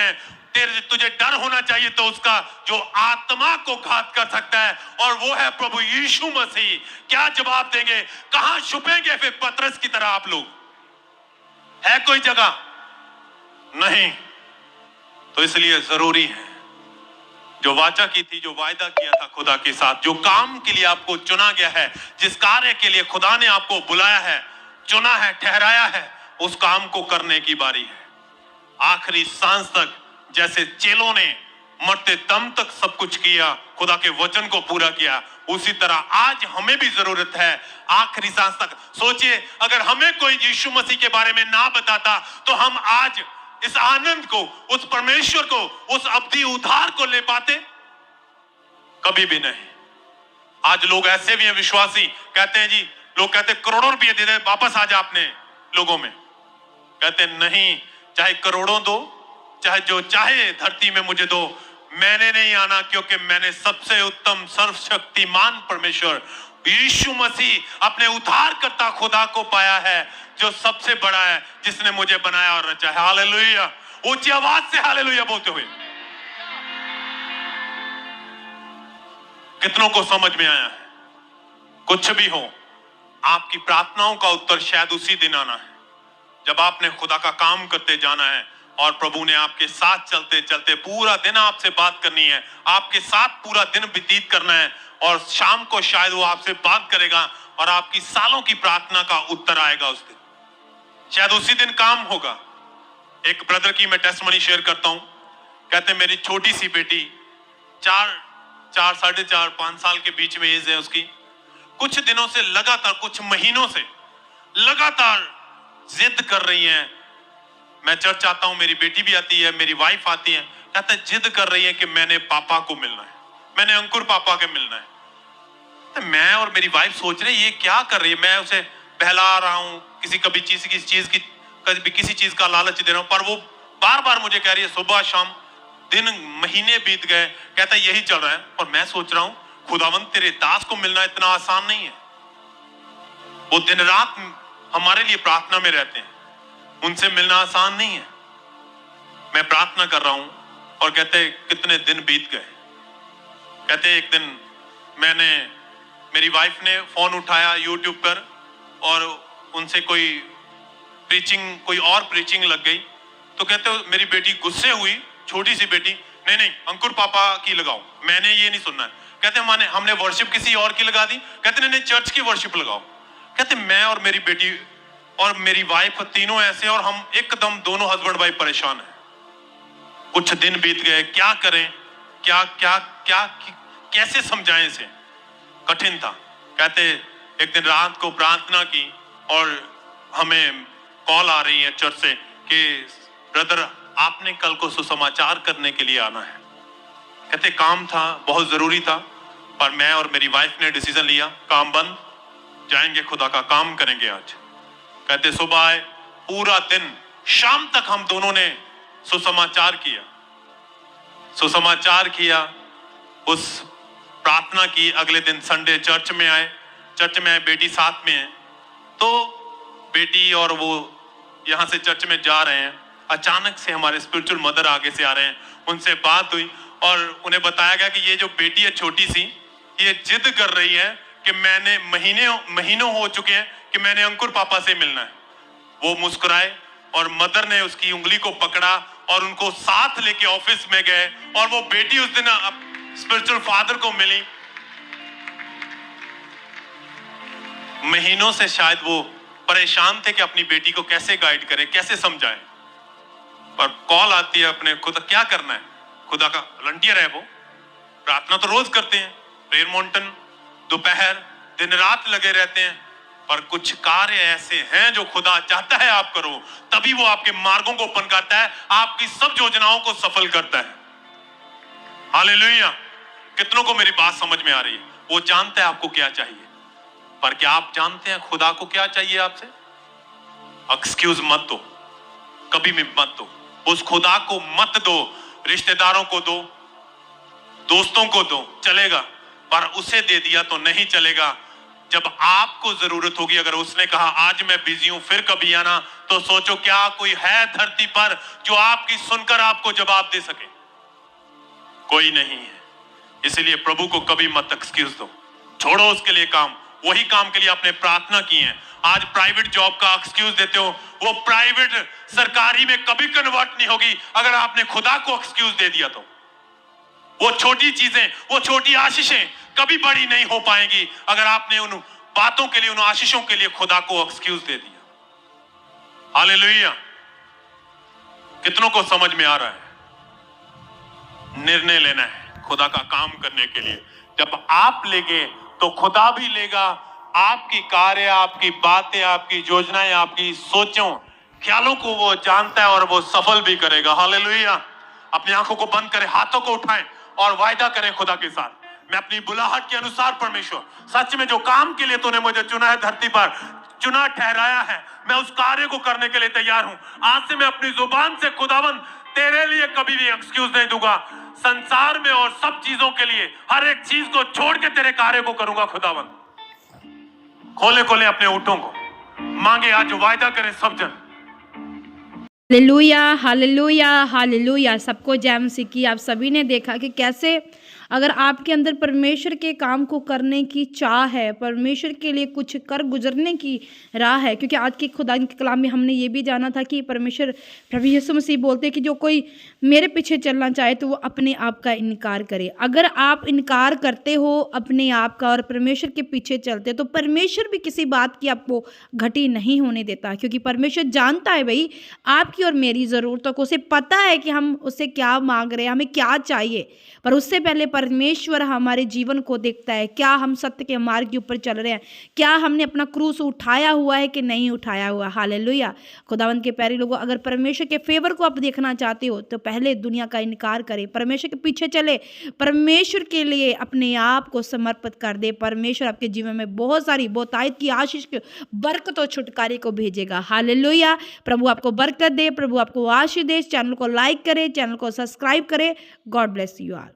सकते हैं। तुझे डर होना चाहिए तो उसका जो आत्मा को घात कर सकता है, और वो है प्रभु यीशु मसीह। क्या जवाब देंगे? कहां छुपेंगे फिर पतरस की तरह आप लोग? है कोई जगह? नहीं। तो इसलिए जरूरी है जो वाचा की थी, जो वायदा किया था खुदा के साथ, जो काम के लिए आपको चुना गया है, जिस कार्य के लिए खुदा ने आपको बुलाया है, चुना है, ठहराया है, उस काम को करने की बारी है। आखिरी सांस तक जैसे चेलों ने मरते दम तक सब कुछ किया, खुदा के वचन को पूरा किया, उसी तरह आज हमें भी जरूरत है आखिरी सांस तक। सोचिए, अगर हमें कोई यीशु मसीह के बारे में ना बताता तो हम आज इस आनंद को, उस परमेश्वर को, उस अवधि उद्धार को ले पाते? कभी भी नहीं। आज लोग ऐसे भी हैं विश्वासी, कहते हैं जी, लोग कहते हैं करोड़ों रुपए दे दे वापस आ जा अपने लोगों में। कहते नहीं, चाहे करोड़ों दो, चाहे जो चाहे धरती में मुझे दो, मैंने नहीं आना, क्योंकि मैंने सबसे उत्तम सर्वशक्तिमान परमेश्वर यीशु मसीह अपने उद्धारकर्ता खुदा को पाया है, जो सबसे बड़ा है, जिसने मुझे बनाया और रचा है। हालेलुया! ऊंची आवाज से हालेलुया बोलते हुए। कितनों को समझ में आया है? कुछ भी हो, आपकी प्रार्थनाओं का उत्तर शायद उसी दिन आना है जब आपने खुदा का काम करते जाना है, और प्रभु ने आपके साथ चलते चलते पूरा दिन आपसे बात करनी है, आपके साथ पूरा दिन व्यतीत करना है, और शाम को शायद वो आपसे बात करेगा और आपकी सालों की प्रार्थना का उत्तर आएगा उस दिन। शायद उसी दिन काम होगा। एक ब्रदर की मैं टेस्टमनी शेयर करता हूं। कहते मेरी छोटी सी बेटी, 4.5 साल के बीच में एज है उसकी, कुछ दिनों से लगातार, कुछ महीनों से लगातार जिद कर रही है, मैं चर्च आता हूं, मेरी बेटी भी आती है, मेरी वाइफ आती है, कहते जिद कर रही है कि मैंने पापा को मिलना है, मैंने अंकुर पापा के मिलना है। तो मैं और मेरी वाइफ सोच रहे ये क्या कर रही है, मैं उसे बहला रहा हूं, कभी किसी चीज का लालच दे रहा हूं, पर वो बार बार मुझे कह रही है, सुबह शाम, दिन महीने बीत गए, कहता यही चल रहा है। और मैं सोच रहा हूं, खुदावंत तेरे दास को मिलना इतना आसान नहीं है। वो दिन रात हमारे लिए प्रार्थना में रहते हैं, उनसे मिलना आसान नहीं है। मैं प्रार्थना कर रहा हूं और कहते कितने दिन बीत गए। कहते एक दिन मेरी वाइफ ने फोन उठाया यूट्यूब पर, और उनसे कोई और प्रीचिंग लग गई। तो कहते मेरी बेटी गुस्से हुई, छोटी सी बेटी, नहीं अंकुर पापा की लगाओ, मैंने ये नहीं सुनना है। कहते हमने वर्शिप किसी और की लगा दी। कहते नहीं चर्च की वर्शिप लगाओ। कहते मैं और मेरी बेटी और मेरी वाइफ तीनों ऐसे, और हम एकदम दोनों हस्बैंड वाइफ परेशान हैं। कुछ दिन बीत गए, क्या करें, क्या कैसे समझाएं इसे, कठिन था। कहते एक दिन रात को प्रार्थना की और हमें कॉल आ रही है चर्च से कि ब्रदर आपने कल को सुसमाचार करने के लिए आना है। कहते काम था, बहुत जरूरी था, पर मैं और मेरी वाइफ ने डिसीजन लिया, काम बंद, जाएंगे, खुदा का काम करेंगे आज। कहते सुबह आए, पूरा दिन शाम तक हम दोनों ने सुसमाचार किया, उस प्रार्थना की। अगले दिन संडे चर्च में आए, बेटी साथ में है। तो बेटी और वो यहां से चर्च में जा रहे हैं, अचानक से हमारे स्पिरिचुअल मदर आगे से आ रहे हैं, उनसे बात हुई और उन्हें बताया गया कि ये जो बेटी है छोटी सी, ये जिद कर रही है कि मैंने महीनों हो चुके हैं कि मैंने अंकुर पापा से मिलना है। वो मुस्कुराए और मदर ने उसकी उंगली को पकड़ा और उनको साथ लेके ऑफिस में गए, और वो बेटी उस दिन स्पिरिचुअल फादर को मिली। महीनों से शायद वो परेशान थे कि अपनी बेटी को कैसे गाइड करें, कैसे समझाएं, पर कॉल आती है अपने खुदा, क्या करना है, खुदा का वॉलंटियर है वो, प्रार्थना तो रोज करते हैं, प्रेयर माउंटेन, दोपहर दिन रात लगे रहते हैं, पर कुछ कार्य ऐसे हैं जो खुदा चाहता है आप करो, तभी वो आपके मार्गों को ओपन करता है, आपकी सब योजनाओं को सफल करता है। हालेलुया! कितनों को मेरी बात समझ में आ रही है? वो जानता है आपको क्या चाहिए, पर क्या आप जानते हैं खुदा को क्या चाहिए आपसे? एक्सक्यूज मत दो, कभी भी मत दो, उस खुदा को मत दो। रिश्तेदारों को दो, दोस्तों को दो, चलेगा, पर उसे दे दिया तो नहीं चलेगा। जब आपको जरूरत होगी। अगर उसने कहा आज मैं बिजी हूं फिर कभी आना, तो सोचो क्या कोई है धरती पर जो आपकी सुनकर आपको जवाब दे सके? कोई नहीं है। इसलिए प्रभु को कभी मत एक्सक्यूज दो, छोड़ो उसके लिए काम। वही काम के लिए आपने प्रार्थना की है। आज प्राइवेट जॉब का एक्सक्यूज देते हो, वो प्राइवेट सरकारी में कभी कन्वर्ट नहीं होगी अगर आपने खुदा को एक्सक्यूज दे दिया तो। वो छोटी चीजें, वो छोटी आशीषें कभी बड़ी नहीं हो पाएंगी अगर आपने उन बातों के लिए, उन आशीषों के लिए खुदा को एक्सक्यूज दे दिया। हालेलुया। कितनों को समझ में आ रहा है? निर्णय लेना है खुदा का काम करने के लिए। जब आप लेंगे तो खुदा भी लेगा। आपकी कार्य, आपकी बातें, आपकी योजनाएं, आपकी सोचों, ख्यालों को वो जानता है और वो सफल भी करेगा। हालेलुया। अपनी आंखों को बंद करें, हाथों को उठाएं और वायदा करें खुदा के साथ, मैं अपनी बुलाहट के अनुसार परमेश्वर, सच में जो काम के लिए तूने मुझे चुना है, धरती पर चुना ठहराया है, मैं उस कार्य को करने के लिए तैयार हूं। आज से मैं अपनी जुबान से खुदावन तेरे लिए कभी भी एक्सक्यूज नहीं दूंगा। संसार में और सब चीजों के लिए हर एक चीज को छोड़ के तेरे कार्य को करूंगा। खुदावन खोले खोले अपने ऊँटों को, मांगे आज वायदा करें सब जन। Hallelujah, hallelujah, hallelujah. सबको जय मसीह की। आप सभी ने देखा कि कैसे अगर आपके अंदर परमेश्वर के काम को करने की चाह है, परमेश्वर के लिए कुछ कर गुजरने की राह है, क्योंकि आज के खुदा के कलाम में हमने ये भी जाना था कि परमेश्वर प्रभु यीशु मसीह बोलते हैं कि जो कोई मेरे पीछे चलना चाहे तो वो अपने आप का इनकार करे। अगर आप इनकार करते हो अपने आप का और परमेश्वर के पीछे चलते तो परमेश्वर भी किसी बात की आपको घटी नहीं होने देता, क्योंकि परमेश्वर जानता है भाई आपकी और मेरी ज़रूरतों को। उसे पता है कि हम उससे क्या मांग रहे हैं, हमें क्या चाहिए। पर उससे पहले परमेश्वर हमारे जीवन को देखता है, क्या हम सत्य के मार्ग के ऊपर चल रहे हैं, क्या हमने अपना क्रूस उठाया हुआ है कि नहीं उठाया हुआ। हालेलुया। खुदावंत के प्यारे लोगों, अगर परमेश्वर के फेवर को आप देखना चाहते हो तो पहले दुनिया का इनकार करें, परमेश्वर के पीछे चले, परमेश्वर के लिए अपने आप को समर्पित कर दे। परमेश्वर आपके जीवन में बहुत सारी बहुतायत की आशीष, बरकत और छुटकारे को भेजेगा। हालेलुया। प्रभु आपको बरकत दे, प्रभु आपको आशीष दे। चैनल को लाइक करें, चैनल को सब्सक्राइब करें। God bless you all.